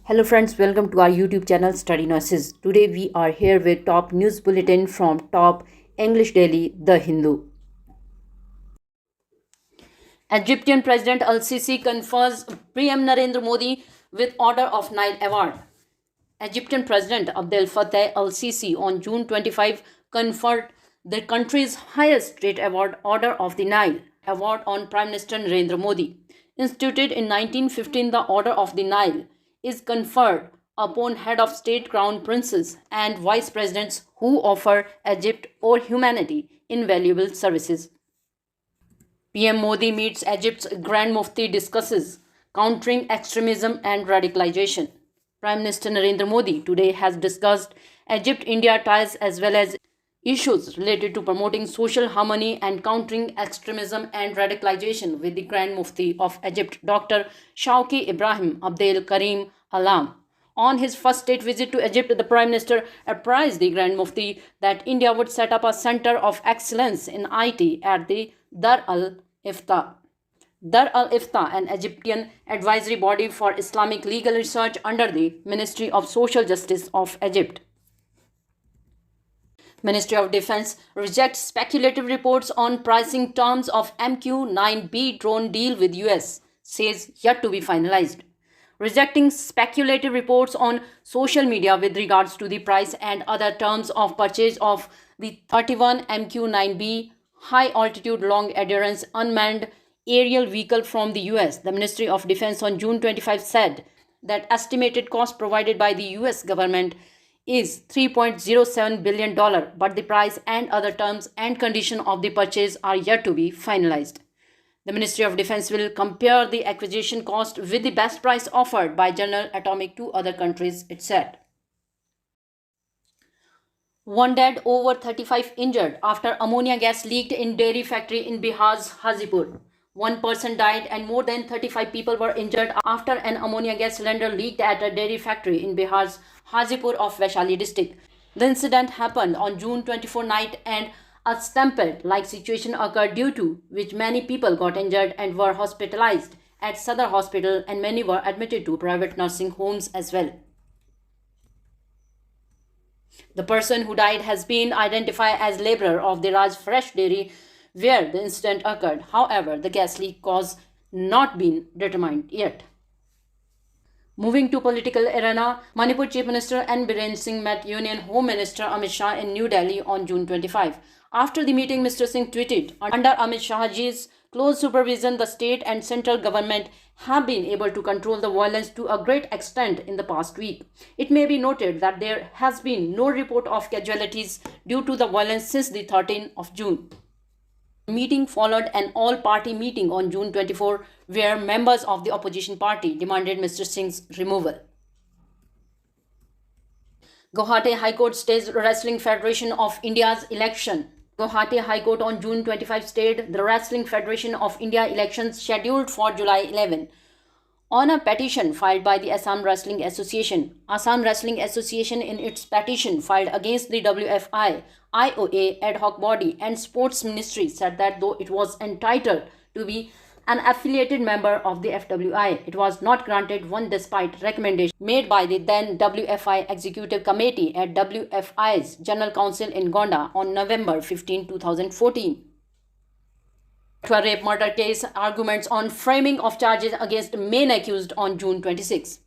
Hello friends, welcome to our YouTube channel Study Noises. Today we are here with top news bulletin from top English daily The Hindu. Egyptian President El-Sisi confers PM Narendra Modi with Order of Nile Award. Egyptian President Abdel Fattah El-Sisi on June 25 conferred the country's highest state award, Order of the Nile Award, on Prime Minister Narendra Modi. Instituted in 1915, the Order of the Nile is conferred upon head of state, crown princes, and vice presidents who offer Egypt or humanity invaluable services. PM Modi meets Egypt's Grand Mufti, discusses countering extremism and radicalisation. Prime Minister Narendra Modi today has discussed Egypt-India ties as well as issues related to promoting social harmony and countering extremism and radicalisation with the Grand Mufti of Egypt, Dr. Shawki Ibrahim Abdel Karim Alam. On his first state visit to Egypt, the Prime Minister apprised the Grand Mufti that India would set up a Centre of Excellence in IT at the Dar al-Ifta. Dar al-Ifta, an Egyptian advisory body for Islamic legal research under the Ministry of Social Justice of Egypt. Ministry of Defense rejects speculative reports on pricing terms of MQ-9B drone deal with US, says yet to be finalized. Rejecting speculative reports on social media with regards to the price and other terms of purchase of the 31 MQ-9B high-altitude long-endurance unmanned aerial vehicle from the US, the Ministry of Defense on June 25 said that estimated cost provided by the US government is $3.07 billion, but the price and other terms and conditions of the purchase are yet to be finalized. The Ministry of Defense will compare the acquisition cost with the best price offered by General Atomic to other countries, it said. One dead, over 35 injured after ammonia gas leaked in dairy factory in Bihar's Hazipur. One person died and more than 35 people were injured after an ammonia gas cylinder leaked at a dairy factory in Bihar's Hazipur of Vaishali district. The incident happened on June 24 night and a stampede-like situation occurred, due to which many people got injured and were hospitalized at Sadar Hospital, and many were admitted to private nursing homes as well. The person who died has been identified as laborer of the Raj Fresh Dairy where the incident occurred. However, the gas leak cause not been determined yet. Moving to political arena, Manipur Chief Minister N. Biren Singh met Union Home Minister Amit Shah in New Delhi on June 25. After the meeting, Mr. Singh tweeted, "Under Amit Shahji's close supervision, the state and central government have been able to control the violence to a great extent in the past week. It may be noted that there has been no report of casualties due to the violence since the 13th of June. The meeting followed an all-party meeting on June 24 where members of the opposition party demanded Mr. Singh's removal. Goa High Court stays Wrestling Federation of India's election. Goa High Court on June 25 stayed the Wrestling Federation of India elections scheduled for July 11. On a petition filed by the Assam Wrestling Association, Assam Wrestling Association in its petition filed against the WFI, IOA ad hoc body and sports ministry said that though it was entitled to be an affiliated member of the FWI, it was not granted one despite recommendation made by the then WFI Executive Committee at WFI's General Council in Gonda on November 15, 2014. Rape murder case, arguments on framing of charges against main accused on June 26.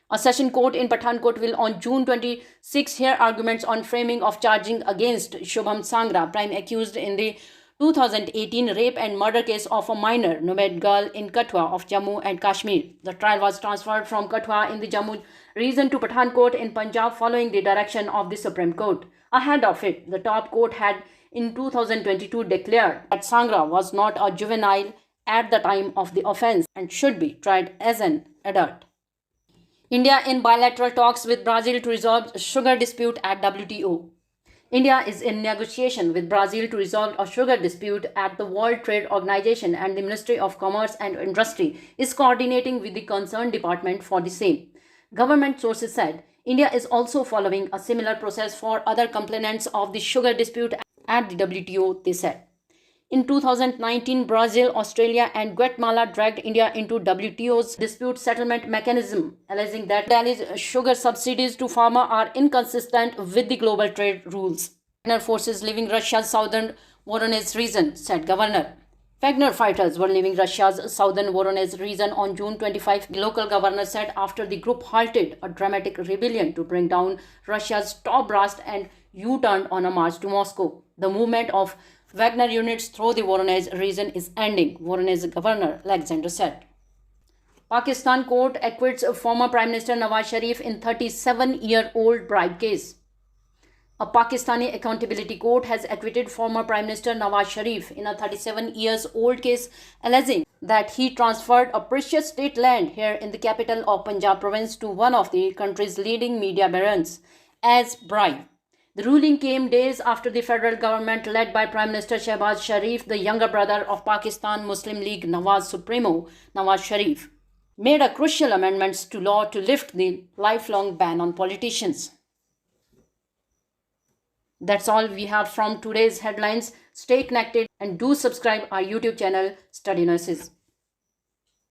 A session court in Pathankot will on June 26 hear arguments on framing of charging against Shubham Sangra, prime accused in the 2018 rape and murder case of a minor nomad girl in Kathua of Jammu and Kashmir. The trial was transferred from Kathua in the Jammu region to Pathankot in Punjab following the direction of the Supreme Court. Ahead of it, the top court had in 2022 declared that Sangra was not a juvenile at the time of the offence and should be tried as an adult. India in bilateral talks with Brazil to resolve sugar dispute at WTO. India is in negotiation with Brazil to resolve a sugar dispute at the World Trade Organization, and the Ministry of Commerce and Industry is coordinating with the concerned department for the same. Government sources said India is also following a similar process for other complainants of the sugar dispute at the WTO, they said. In 2019, Brazil, Australia, and Guatemala dragged India into WTO's dispute settlement mechanism, alleging that Delhi's sugar subsidies to farmers are inconsistent with the global trade rules. Wagner forces leaving Russia's southern Voronezh region, said governor. Wagner fighters were leaving Russia's southern Voronezh region on June 25, the local governor said, after the group halted a dramatic rebellion to bring down Russia's top brass and U-turned on a march to Moscow. The movement of Wagner units through the Voronezh region is ending, Voronezh Governor Alexander said. Pakistan court acquits former Prime Minister Nawaz Sharif in 37-year-old bribe case. A Pakistani accountability court has acquitted former Prime Minister Nawaz Sharif in a 37-year-old case alleging that he transferred a precious state land here in the capital of Punjab province to one of the country's leading media barons as bribe. The ruling came days after the federal government led by Prime Minister Shehbaz Sharif, the younger brother of Pakistan Muslim League Nawaz Supremo Nawaz Sharif, made a crucial amendments to law to lift the lifelong ban on politicians. That's all we have from today's headlines. Stay connected and do subscribe our YouTube channel Study Nurses.